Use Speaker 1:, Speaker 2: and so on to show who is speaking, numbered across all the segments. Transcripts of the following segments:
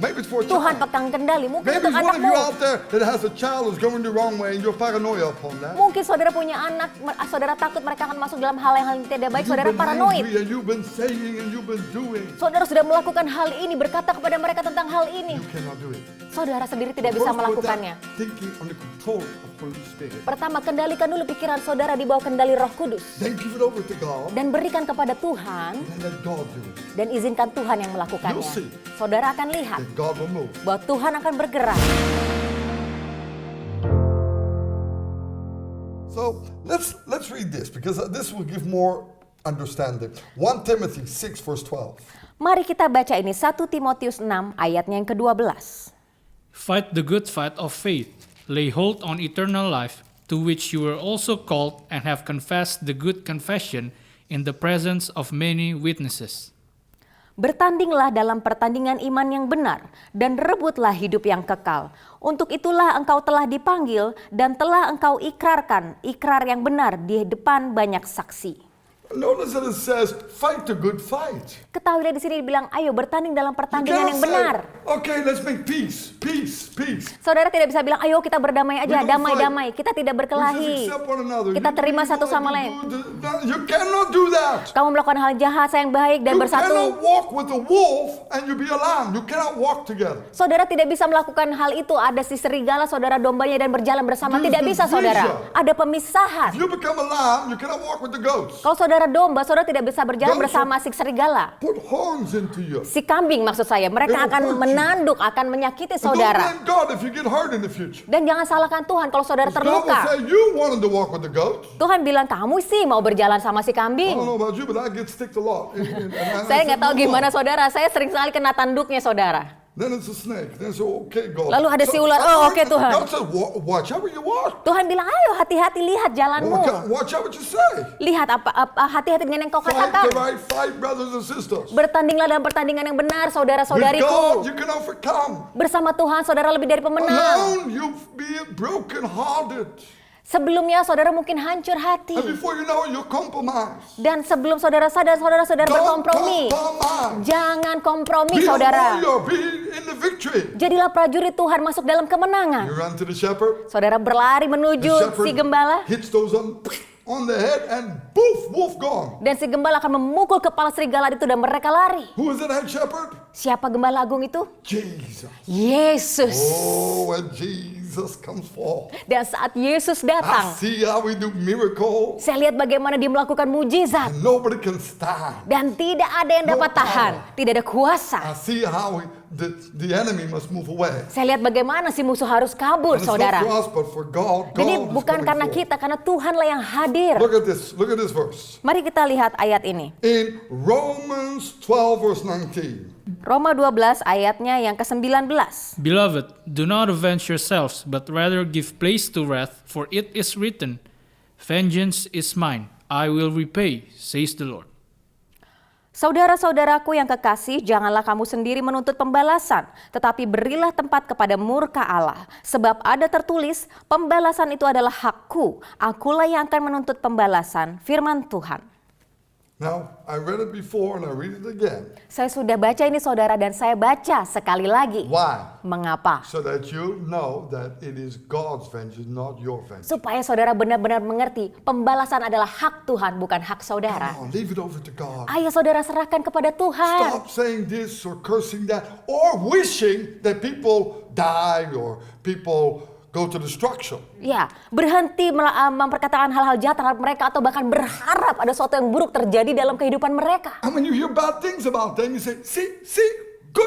Speaker 1: Maybe it's for a
Speaker 2: Tuhan
Speaker 1: child.
Speaker 2: pegang kendali. Mungkin
Speaker 1: Maybe
Speaker 2: untuk
Speaker 1: it's one of you
Speaker 2: anakmu.
Speaker 1: out there that has a child who's going the wrong way and you're paranoia upon that.
Speaker 2: Mungkin saudara punya anak, saudara takut mereka akan masuk dalam hal yang tidak baik, saudara
Speaker 1: You've been
Speaker 2: paranoid.
Speaker 1: angry and you've been saying and you've been doing.
Speaker 2: Saudara sudah melakukan hal ini, berkata kepada mereka tentang hal ini.
Speaker 1: You cannot do it.
Speaker 2: Saudara sendiri tidak bisa
Speaker 1: First, put that
Speaker 2: melakukannya.
Speaker 1: thinking under control of Holy Spirit.
Speaker 2: Pertama, kendalikan dulu pikiran saudara di bawah kendali Roh Kudus.
Speaker 1: Then give it over to God
Speaker 2: Dan berikan kepada Tuhan,
Speaker 1: and let God do it.
Speaker 2: dan izinkan Tuhan yang melakukannya.
Speaker 1: You'll see.
Speaker 2: Saudara akan lihat
Speaker 1: That God will move.
Speaker 2: bahwa Tuhan akan bergerak.
Speaker 1: So let's read this because this will give more understanding. 1 Timothy 6 verse 12.
Speaker 2: Mari kita baca ini 1 Timotius 6 ayatnya yang ke-12.
Speaker 3: Fight the good fight of faith. Lay hold on eternal life, to which you were also called and have confessed the good confession in the presence of many witnesses.
Speaker 2: Bertandinglah dalam pertandingan iman yang benar dan rebutlah hidup yang kekal. Untuk itulah engkau telah dipanggil dan telah engkau ikrarkan ikrar yang benar di depan banyak saksi.
Speaker 1: Notice that it says, fight the good fight.
Speaker 2: Ketahuilah di sini dibilang, ayo bertanding dalam
Speaker 1: You
Speaker 2: pertandingan
Speaker 1: cannot
Speaker 2: yang
Speaker 1: say,
Speaker 2: benar.
Speaker 1: okay, let's make peace.
Speaker 2: Saudara tidak bisa bilang, ayo kita berdamai aja,
Speaker 1: We don't
Speaker 2: damai-damai. Kita tidak
Speaker 1: We
Speaker 2: berkelahi.
Speaker 1: just accept one another.
Speaker 2: Kita terima satu sama lain.
Speaker 1: You cannot do that.
Speaker 2: Kamu melakukan hal jahat, saya yang baik dan
Speaker 1: You
Speaker 2: bersatu.
Speaker 1: cannot walk with a wolf and you be a lamb. You cannot walk together.
Speaker 2: Saudara tidak bisa melakukan hal itu. Ada si serigala, saudara dombanya dan berjalan bersama.
Speaker 1: There's
Speaker 2: Tidak bisa
Speaker 1: division.
Speaker 2: saudara. Ada pemisahan.
Speaker 1: If you become a lamb, you cannot walk with the goats.
Speaker 2: Kalau saudara domba, saudara tidak bisa berjalan
Speaker 1: Don't
Speaker 2: bersama si serigala.
Speaker 1: Put horns into you.
Speaker 2: Si kambing maksud saya. Mereka
Speaker 1: They will
Speaker 2: akan
Speaker 1: hurt you.
Speaker 2: menanduk, akan menyakiti
Speaker 1: And don't
Speaker 2: saudara.
Speaker 1: blame God if you get hurt in the future.
Speaker 2: Dan jangan salahkan Tuhan kalau saudara
Speaker 1: God will
Speaker 2: terluka.
Speaker 1: say, you wanted to walk with the goats.
Speaker 2: Tuhan bilang, kamu sih mau berjalan sama si
Speaker 1: I
Speaker 2: kambing.
Speaker 1: don't know about you, but I get sticked a lot.
Speaker 2: Saya nggak tahu gimana saudara, saya sering sekali kena tanduknya saudara.
Speaker 1: Then it's a snake. Then it's okay, God.
Speaker 2: Lalu ada si ular. Oh, oke, Tuhan.
Speaker 1: God said, watch out where you walk.
Speaker 2: Tuhan bilang, ayo hati-hati lihat jalanmu.
Speaker 1: Watch out what you say.
Speaker 2: Lihat apa hati-hati dengan yang kau
Speaker 1: Fight
Speaker 2: katakan.
Speaker 1: the right fight, brothers and sisters.
Speaker 2: Bertandinglah dalam pertandingan yang benar,
Speaker 1: With God,
Speaker 2: saudara-saudariku.
Speaker 1: you can overcome.
Speaker 2: Bersama Tuhan, saudara lebih dari pemenang.
Speaker 1: Alone, you'll be broken-hearted.
Speaker 2: Sebelumnya, saudara mungkin hancur hati.
Speaker 1: And before you know it, you'll compromise.
Speaker 2: Dan sebelum saudara sadar, saudara
Speaker 1: Don't
Speaker 2: berkompromi.
Speaker 1: compromise.
Speaker 2: Jangan kompromi,
Speaker 1: Be a
Speaker 2: saudara.
Speaker 1: warrior. Be in the victory.
Speaker 2: Jadilah prajurit Tuhan masuk dalam
Speaker 1: You
Speaker 2: kemenangan.
Speaker 1: run to the shepherd.
Speaker 2: Saudara berlari
Speaker 1: The
Speaker 2: menuju
Speaker 1: shepherd
Speaker 2: si gembala.
Speaker 1: hits those on the head and poof, wolf gone.
Speaker 2: Dan si gembala akan memukul kepala serigala itu dan mereka lari.
Speaker 1: Who is the head shepherd?
Speaker 2: Siapa gembala agung itu?
Speaker 1: Jesus.
Speaker 2: Yesus.
Speaker 1: Oh, when Jesus comes forth.
Speaker 2: Dan saat Yesus
Speaker 1: I
Speaker 2: datang,
Speaker 1: see how we do miracles.
Speaker 2: saya lihat bagaimana dia melakukan mujizat.
Speaker 1: And nobody can stand.
Speaker 2: Dan tidak ada yang dapat
Speaker 1: No
Speaker 2: tahan.
Speaker 1: power.
Speaker 2: Tidak ada kuasa.
Speaker 1: I see how the enemy must move away.
Speaker 2: Saya lihat bagaimana si musuh harus kabur,
Speaker 1: And it's not
Speaker 2: saudara.
Speaker 1: for us, but for God.
Speaker 2: Jadi
Speaker 1: God is
Speaker 2: bukan
Speaker 1: coming
Speaker 2: karena
Speaker 1: forth.
Speaker 2: kita, karena Tuhanlah yang hadir.
Speaker 1: Look at this verse.
Speaker 2: Mari kita lihat ayat ini.
Speaker 1: In Romans 12 verse 19.
Speaker 2: Roma 12 ayatnya yang ke-19.
Speaker 3: Beloved, do not avenge yourselves, but rather give place to wrath, for it is written, Vengeance is mine, I will repay, says the Lord.
Speaker 2: Saudara-saudaraku yang kekasih, janganlah kamu sendiri menuntut pembalasan, tetapi berilah tempat kepada murka Allah. Sebab ada tertulis, pembalasan itu adalah hakku, akulah yang akan menuntut pembalasan, firman Tuhan.
Speaker 1: Now, I read it before and I read it again.
Speaker 2: Saya sudah baca ini saudara dan saya baca sekali lagi.
Speaker 1: Why?
Speaker 2: Mengapa?
Speaker 1: So that you know that it is God's vengeance, not your vengeance.
Speaker 2: Supaya saudara benar-benar mengerti, pembalasan adalah hak Tuhan, bukan hak saudara.
Speaker 1: Come on, leave it over to God.
Speaker 2: Ayo saudara serahkan kepada Tuhan.
Speaker 1: Stop saying this or cursing that or wishing that people die or people go to destruction.
Speaker 2: Ya, berhenti memperkatakan hal-hal jahat terhadap mereka atau bahkan berharap ada sesuatu yang buruk terjadi dalam kehidupan mereka.
Speaker 1: And when you hear bad things about them, you say, see, good.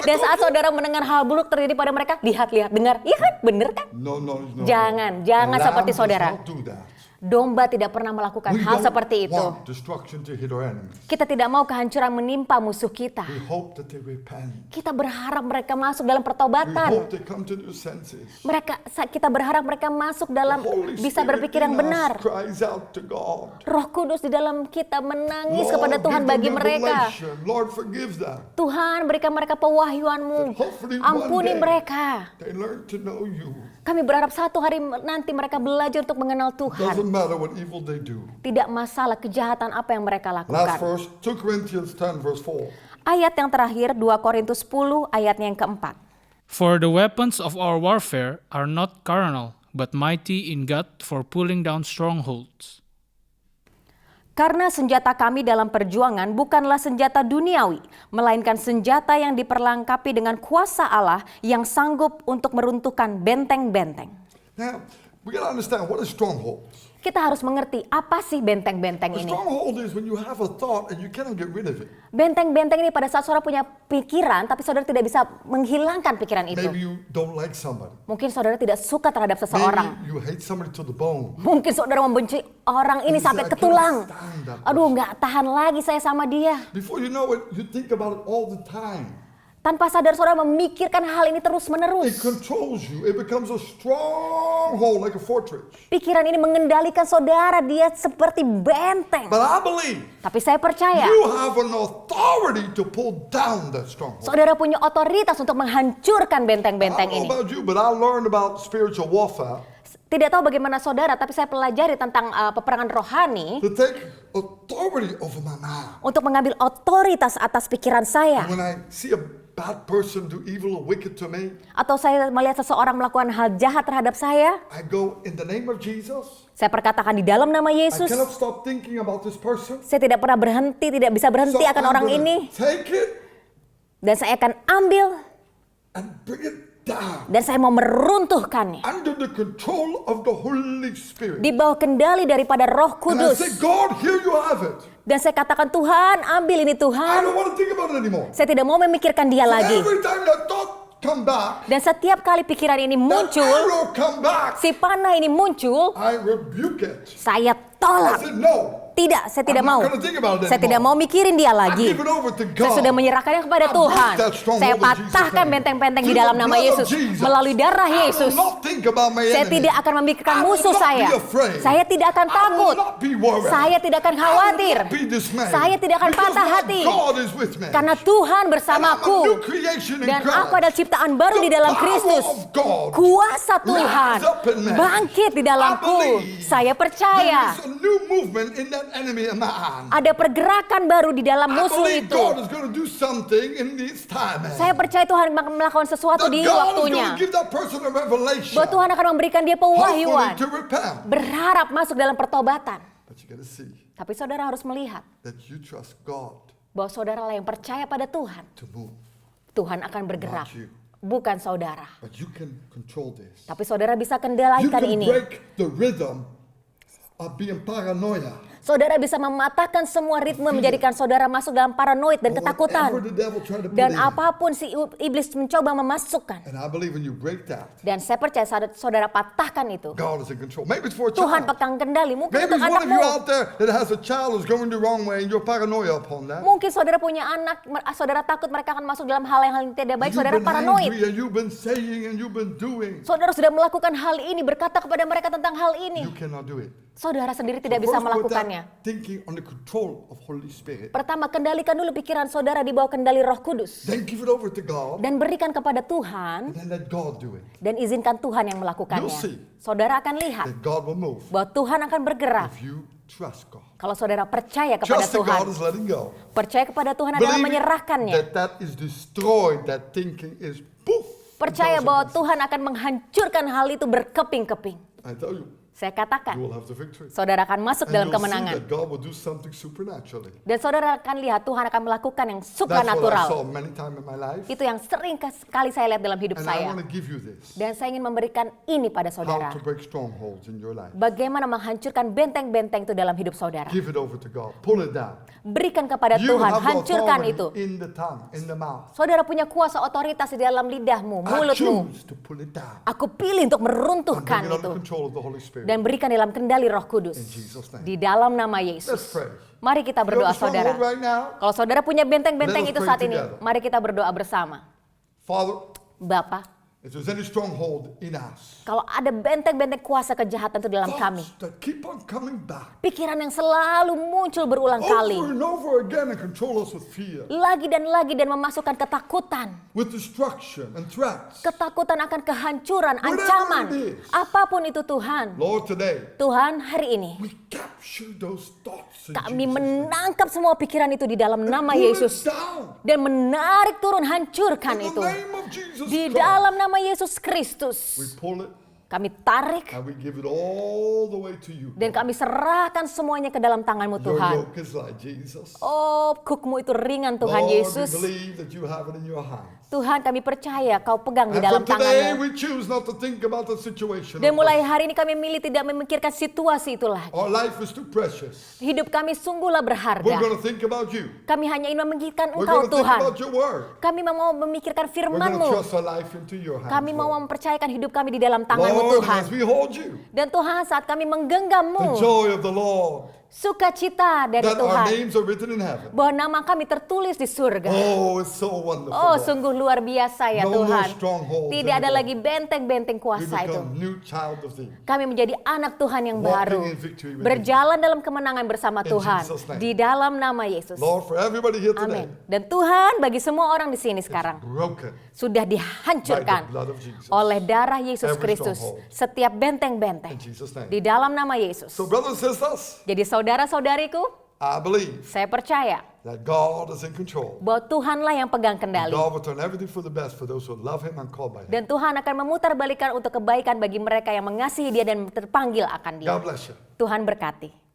Speaker 2: Dan saat saudara mendengar hal buruk terjadi pada mereka, lihat, dengar, iya kan, bener kan?
Speaker 1: No.
Speaker 2: Jangan
Speaker 1: Lamb
Speaker 2: seperti
Speaker 1: does
Speaker 2: saudara.
Speaker 1: not do that.
Speaker 2: Domba tidak pernah melakukan
Speaker 1: We
Speaker 2: hal
Speaker 1: don't
Speaker 2: seperti itu.
Speaker 1: want destruction to hit our enemies.
Speaker 2: Kita tidak mau kehancuran menimpa musuh kita.
Speaker 1: We hope that they repent.
Speaker 2: Kita berharap mereka masuk dalam
Speaker 1: We
Speaker 2: pertobatan.
Speaker 1: hope they come to their senses.
Speaker 2: Kita berharap mereka masuk dalam
Speaker 1: Holy
Speaker 2: bisa
Speaker 1: Spirit
Speaker 2: berpikir yang
Speaker 1: in us
Speaker 2: benar.
Speaker 1: cries out to God.
Speaker 2: Roh Kudus di dalam kita menangis
Speaker 1: Lord,
Speaker 2: kepada Tuhan
Speaker 1: give them
Speaker 2: bagi mereka.
Speaker 1: revelation. Lord, forgive them.
Speaker 2: Tuhan, berikan mereka pewahyuan-Mu.
Speaker 1: Hopefully
Speaker 2: Ampuni
Speaker 1: one day
Speaker 2: mereka.
Speaker 1: they learn to know you.
Speaker 2: Kami berharap satu hari nanti mereka belajar untuk mengenal Tuhan.
Speaker 1: Doesn't matter what evil they do.
Speaker 2: Tidak masalah kejahatan apa yang mereka
Speaker 1: Last
Speaker 2: lakukan.
Speaker 1: verse, 2 Corinthians 10 verse 4.
Speaker 2: Ayat yang terakhir 2 Korintus 10 ayatnya yang keempat.
Speaker 3: For the weapons of our warfare are not carnal, but mighty in God for pulling down strongholds.
Speaker 2: Karena senjata kami dalam perjuangan bukanlah senjata duniawi, melainkan senjata yang diperlengkapi dengan kuasa Allah yang sanggup untuk meruntuhkan benteng-benteng.
Speaker 1: Now, we got to understand what is strongholds.
Speaker 2: Kita harus mengerti apa sih benteng-benteng
Speaker 1: A
Speaker 2: ini.
Speaker 1: stronghold is when you have a thought and you cannot get rid of it.
Speaker 2: Benteng-benteng ini pada saat saudara punya pikiran, tapi saudara tidak bisa menghilangkan pikiran itu.
Speaker 1: Maybe you don't like somebody.
Speaker 2: Mungkin saudara tidak suka terhadap seseorang.
Speaker 1: Maybe you hate somebody to the bone.
Speaker 2: Mungkin saudara membenci orang ini
Speaker 1: You say,
Speaker 2: sampai
Speaker 1: "I
Speaker 2: ke tulang.
Speaker 1: cannot stand that
Speaker 2: Aduh,
Speaker 1: person."
Speaker 2: nggak tahan lagi saya sama dia.
Speaker 1: Before you know it, you think about it all the time.
Speaker 2: Tanpa sadar saudara memikirkan hal ini
Speaker 1: It
Speaker 2: terus-menerus.
Speaker 1: controls you. It becomes a stronghold like a fortress.
Speaker 2: Pikiran ini mengendalikan saudara, dia seperti benteng.
Speaker 1: But I believe
Speaker 2: Tapi saya percaya,
Speaker 1: you have an authority to pull down that stronghold.
Speaker 2: saudara punya otoritas untuk menghancurkan
Speaker 1: I
Speaker 2: benteng-benteng
Speaker 1: don't
Speaker 2: ini.
Speaker 1: know about you, but I learned about spiritual warfare
Speaker 2: Tidak tahu bagaimana saudara, tapi saya pelajari tentang peperangan rohani
Speaker 1: to take authority over my mind.
Speaker 2: untuk mengambil otoritas atas pikiran saya.
Speaker 1: When I see a bad person do evil or wicked to me,
Speaker 2: Atau saya melihat seseorang melakukan hal jahat terhadap saya,
Speaker 1: I go in the name of Jesus.
Speaker 2: saya perkatakan di dalam nama
Speaker 1: I
Speaker 2: Yesus.
Speaker 1: cannot stop thinking about this person.
Speaker 2: Saya tidak pernah berhenti, tidak bisa berhenti akan
Speaker 1: I'm
Speaker 2: orang
Speaker 1: gonna
Speaker 2: ini.
Speaker 1: take it
Speaker 2: Dan saya akan ambil
Speaker 1: and bring it down
Speaker 2: dan saya mau meruntuhkannya.
Speaker 1: under the control of the Holy Spirit.
Speaker 2: Di bawah kendali daripada Roh
Speaker 1: And I
Speaker 2: Kudus.
Speaker 1: say, God, here you have it.
Speaker 2: Dan saya katakan, Tuhan ambil ini
Speaker 1: I
Speaker 2: Tuhan.
Speaker 1: don't want to think about it anymore.
Speaker 2: Saya tidak mau memikirkan dia lagi.
Speaker 1: Every time that thought come back,
Speaker 2: Dan setiap kali pikiran ini
Speaker 1: that
Speaker 2: muncul,
Speaker 1: arrow come back,
Speaker 2: si panah ini muncul,
Speaker 1: I rebuke it.
Speaker 2: saya
Speaker 1: I
Speaker 2: tolak.
Speaker 1: said, no.
Speaker 2: Tidak, saya tidak
Speaker 1: I'm
Speaker 2: mau.
Speaker 1: not gonna think about it
Speaker 2: Saya tidak mau
Speaker 1: anymore.
Speaker 2: mikirin dia
Speaker 1: I
Speaker 2: lagi.
Speaker 1: give it over to
Speaker 2: Saya
Speaker 1: God.
Speaker 2: sudah menyerahkannya kepada
Speaker 1: I
Speaker 2: Tuhan.
Speaker 1: break that stronghold
Speaker 2: Saya
Speaker 1: in Jesus'
Speaker 2: patahkan
Speaker 1: name.
Speaker 2: benteng-benteng di
Speaker 1: Through
Speaker 2: dalam
Speaker 1: the
Speaker 2: nama
Speaker 1: blood of
Speaker 2: Yesus.
Speaker 1: Jesus.
Speaker 2: Melalui darah
Speaker 1: I will
Speaker 2: Yesus.
Speaker 1: not think about my
Speaker 2: Saya
Speaker 1: enemy.
Speaker 2: tidak akan memikirkan
Speaker 1: I will
Speaker 2: musuh
Speaker 1: not
Speaker 2: saya.
Speaker 1: be afraid.
Speaker 2: Saya tidak akan
Speaker 1: I will
Speaker 2: takut.
Speaker 1: not be worried.
Speaker 2: Saya tidak akan
Speaker 1: I will
Speaker 2: khawatir.
Speaker 1: not be dismayed.
Speaker 2: Saya tidak akan
Speaker 1: Because
Speaker 2: patah
Speaker 1: my
Speaker 2: hati.
Speaker 1: God is with me.
Speaker 2: Karena Tuhan
Speaker 1: And I'm a
Speaker 2: bersamaku.
Speaker 1: new creation in
Speaker 2: Dan
Speaker 1: Christ.
Speaker 2: aku adalah ciptaan baru di dalam
Speaker 1: The power
Speaker 2: Kristus.
Speaker 1: of God
Speaker 2: Kuasa Tuhan
Speaker 1: rise up in me.
Speaker 2: bangkit di
Speaker 1: I
Speaker 2: dalamku.
Speaker 1: believe
Speaker 2: Saya percaya
Speaker 1: There is a new movement in that enemy of mine.
Speaker 2: ada pergerakan baru di dalam
Speaker 1: I
Speaker 2: musuh
Speaker 1: believe
Speaker 2: itu.
Speaker 1: God is going to do something in this time. Man.
Speaker 2: Saya percaya Tuhan akan melakukan sesuatu
Speaker 1: That
Speaker 2: di
Speaker 1: God is going
Speaker 2: waktunya.
Speaker 1: to give that person a revelation.
Speaker 2: Bahwa Tuhan akan memberikan dia
Speaker 1: Hopefully
Speaker 2: pewahyuan.
Speaker 1: to repent.
Speaker 2: Berharap masuk dalam pertobatan.
Speaker 1: But you got to see
Speaker 2: Tapi saudara harus melihat
Speaker 1: that you trust God
Speaker 2: bahwa saudara lah yang percaya pada Tuhan.
Speaker 1: to move.
Speaker 2: Tuhan akan bergerak.
Speaker 1: Not you.
Speaker 2: Bukan saudara.
Speaker 1: But you can control this.
Speaker 2: Tapi saudara bisa
Speaker 1: You
Speaker 2: kendalikan
Speaker 1: can
Speaker 2: ini.
Speaker 1: break the rhythm of being paranoia.
Speaker 2: Saudara bisa mematahkan semua ritme menjadikan saudara masuk dalam paranoid dan
Speaker 1: or
Speaker 2: ketakutan.
Speaker 1: whatever the devil tried to put
Speaker 2: Dan
Speaker 1: in.
Speaker 2: apapun si iblis mencoba memasukkan.
Speaker 1: And I believe when you break that,
Speaker 2: Dan saya percaya saat saudara patahkan itu.
Speaker 1: God is in control. Maybe it's for a
Speaker 2: Tuhan
Speaker 1: child.
Speaker 2: pegang kendali. Mungkin
Speaker 1: Maybe
Speaker 2: untuk
Speaker 1: it's one of
Speaker 2: anakmu.
Speaker 1: you out there that has a child who's going the wrong way and you're paranoia upon that.
Speaker 2: Mungkin saudara punya anak. Saudara takut mereka akan masuk dalam hal yang tidak baik.
Speaker 1: You've
Speaker 2: Saudara
Speaker 1: been
Speaker 2: paranoid.
Speaker 1: angry and you've been saying and you've been doing.
Speaker 2: Saudara sudah melakukan hal ini. Berkata kepada mereka tentang hal ini.
Speaker 1: You cannot do it.
Speaker 2: Saudara sendiri tidak
Speaker 1: So
Speaker 2: bisa
Speaker 1: first put
Speaker 2: melakukannya.
Speaker 1: that thinking on the control of Holy Spirit.
Speaker 2: Pertama, kendalikan dulu pikiran saudara di bawah kendali Roh Kudus.
Speaker 1: Then give it over to God.
Speaker 2: Dan berikan kepada Tuhan.
Speaker 1: And then let God do it.
Speaker 2: Dan izinkan Tuhan yang melakukannya.
Speaker 1: You'll see.
Speaker 2: Saudara akan lihat
Speaker 1: That God will move
Speaker 2: bahwa Tuhan akan bergerak.
Speaker 1: if you trust God.
Speaker 2: Kalau saudara percaya kepada
Speaker 1: Trust that
Speaker 2: Tuhan.
Speaker 1: God is letting go.
Speaker 2: Percaya kepada Tuhan adalah
Speaker 1: Believe
Speaker 2: menyerahkannya.
Speaker 1: that is destroyed. That thinking is poof.
Speaker 2: Percaya
Speaker 1: It
Speaker 2: bahwa
Speaker 1: goes.
Speaker 2: Tuhan akan menghancurkan hal itu berkeping-keping.
Speaker 1: I tell you,
Speaker 2: Saya
Speaker 1: you
Speaker 2: katakan,
Speaker 1: will have the victory.
Speaker 2: saudara akan masuk
Speaker 1: And
Speaker 2: dalam
Speaker 1: you'll see
Speaker 2: kemenangan.
Speaker 1: that God will do something supernaturally.
Speaker 2: Dan saudara akan lihat Tuhan akan melakukan yang
Speaker 1: That's what I saw
Speaker 2: supranatural.
Speaker 1: many times in my life.
Speaker 2: Itu yang sering kali saya lihat dalam hidup
Speaker 1: And I
Speaker 2: saya.
Speaker 1: want to give you this.
Speaker 2: Dan saya ingin memberikan ini pada
Speaker 1: How
Speaker 2: saudara.
Speaker 1: to break strongholds in your life.
Speaker 2: Bagaimana menghancurkan benteng-benteng itu dalam hidup saudara.
Speaker 1: Give it over to God. Pull it down.
Speaker 2: Berikan kepada
Speaker 1: You
Speaker 2: Tuhan,
Speaker 1: have the
Speaker 2: hancurkan
Speaker 1: authority
Speaker 2: itu.
Speaker 1: in the tongue, in the mouth.
Speaker 2: Saudara punya kuasa otoritas di dalam lidahmu,
Speaker 1: I
Speaker 2: mulutmu.
Speaker 1: choose to pull it down.
Speaker 2: Aku pilih untuk
Speaker 1: And
Speaker 2: meruntuhkan
Speaker 1: bring it
Speaker 2: itu.
Speaker 1: under control of the Holy Spirit.
Speaker 2: Dan berikan dalam kendali Roh Kudus.
Speaker 1: In Jesus' name.
Speaker 2: Di dalam nama
Speaker 1: Let's
Speaker 2: Yesus.
Speaker 1: pray.
Speaker 2: Mari kita
Speaker 1: You
Speaker 2: berdoa
Speaker 1: have a stronghold
Speaker 2: saudara.
Speaker 1: right now?
Speaker 2: Kalau saudara punya benteng-benteng
Speaker 1: Let us
Speaker 2: itu
Speaker 1: pray
Speaker 2: saat ini,
Speaker 1: together.
Speaker 2: mari kita berdoa bersama.
Speaker 1: Father,
Speaker 2: Bapa,
Speaker 1: if there's any stronghold in us,
Speaker 2: Kalau ada benteng-benteng kuasa kejahatan itu dalam kami,
Speaker 1: thoughts that keep on coming back
Speaker 2: pikiran yang selalu muncul berulang kali,
Speaker 1: over and over again and control us with fear,
Speaker 2: lagi dan memasukkan ketakutan,
Speaker 1: with destruction and threats.
Speaker 2: ketakutan akan kehancuran,
Speaker 1: Whatever
Speaker 2: ancaman,
Speaker 1: it is.
Speaker 2: apapun itu Tuhan.
Speaker 1: Lord, today,
Speaker 2: Tuhan, hari ini
Speaker 1: we capture those thoughts in
Speaker 2: kami
Speaker 1: Jesus' name.
Speaker 2: menangkap semua pikiran itu di dalam nama
Speaker 1: Pull it
Speaker 2: Yesus
Speaker 1: down
Speaker 2: dan menarik turun, hancurkan
Speaker 1: in
Speaker 2: itu.
Speaker 1: the name of Jesus
Speaker 2: Di
Speaker 1: Christ.
Speaker 2: dalam nama Yesus Kristus,
Speaker 1: We pull it
Speaker 2: kami tarik
Speaker 1: and we give it all the way to you.
Speaker 2: dan kami serahkan semuanya ke dalam tangan-Mu
Speaker 1: Your
Speaker 2: Tuhan.
Speaker 1: yoke is light, Jesus.
Speaker 2: Oh, kuk-Mu itu ringan Tuhan
Speaker 1: Lord,
Speaker 2: Yesus.
Speaker 1: we believe that you have it in your hand.
Speaker 2: Tuhan, kami percaya Kau pegang di
Speaker 1: And
Speaker 2: dalam
Speaker 1: from today,
Speaker 2: tangan-Mu.
Speaker 1: we choose not to think about the situation.
Speaker 2: Dan
Speaker 1: of
Speaker 2: mulai
Speaker 1: life.
Speaker 2: hari ini kami milih tidak memikirkan situasi itu lagi.
Speaker 1: Our life is too precious.
Speaker 2: Hidup kami sungguhlah
Speaker 1: We're
Speaker 2: berharga.
Speaker 1: going to think about you.
Speaker 2: Kami hanya ingin memikirkan
Speaker 1: We're
Speaker 2: Engkau
Speaker 1: going to think
Speaker 2: Tuhan.
Speaker 1: about your word.
Speaker 2: Kami mau memikirkan
Speaker 1: We're going to
Speaker 2: firman-Mu.
Speaker 1: trust our life into your hands.
Speaker 2: Kami mau
Speaker 1: Lord.
Speaker 2: mempercayakan hidup kami di dalam tangan-Mu
Speaker 1: Lord,
Speaker 2: Tuhan.
Speaker 1: as we hold you,
Speaker 2: Dan Tuhan, saat kami
Speaker 1: the
Speaker 2: menggenggammu,
Speaker 1: joy of the Lord,
Speaker 2: sukacita dari
Speaker 1: that our
Speaker 2: Tuhan,
Speaker 1: names are written in heaven.
Speaker 2: bahwa nama kami tertulis di surga.
Speaker 1: Oh, it's so wonderful.
Speaker 2: Oh,
Speaker 1: Lord.
Speaker 2: sungguh luar biasa ya
Speaker 1: No more
Speaker 2: Tuhan.
Speaker 1: strongholds
Speaker 2: Tidak ada
Speaker 1: anymore.
Speaker 2: lagi benteng-benteng
Speaker 1: We
Speaker 2: kuasa itu.
Speaker 1: become new child of thee.
Speaker 2: Kami menjadi anak Tuhan yang
Speaker 1: Walking
Speaker 2: baru.
Speaker 1: in victory with
Speaker 2: Berjalan dalam kemenangan bersama
Speaker 1: In
Speaker 2: Tuhan.
Speaker 1: Jesus' name.
Speaker 2: Di dalam nama Yesus.
Speaker 1: Lord, for everybody here today,
Speaker 2: Amin. Dan Tuhan, bagi semua orang di sini sekarang,
Speaker 1: broken
Speaker 2: sudah
Speaker 1: by the
Speaker 2: dihancurkan
Speaker 1: blood of Jesus.
Speaker 2: oleh darah Yesus
Speaker 1: Every
Speaker 2: Kristus.
Speaker 1: stronghold.
Speaker 2: Setiap
Speaker 1: In
Speaker 2: benteng-benteng.
Speaker 1: Jesus' name.
Speaker 2: Di dalam nama Yesus.
Speaker 1: So, brothers and sisters,
Speaker 2: Jadi saudara-saudariku,
Speaker 1: I believe
Speaker 2: saya percaya
Speaker 1: that God is in control.
Speaker 2: bahwa Tuhanlah yang pegang kendali.
Speaker 1: God will turn everything for the best for those who love Him and called by Him.
Speaker 2: Dan Tuhan akan memutarbalikkan untuk kebaikan bagi mereka yang mengasihi Dia dan terpanggil akan Dia.
Speaker 1: God bless you.
Speaker 2: Tuhan berkati.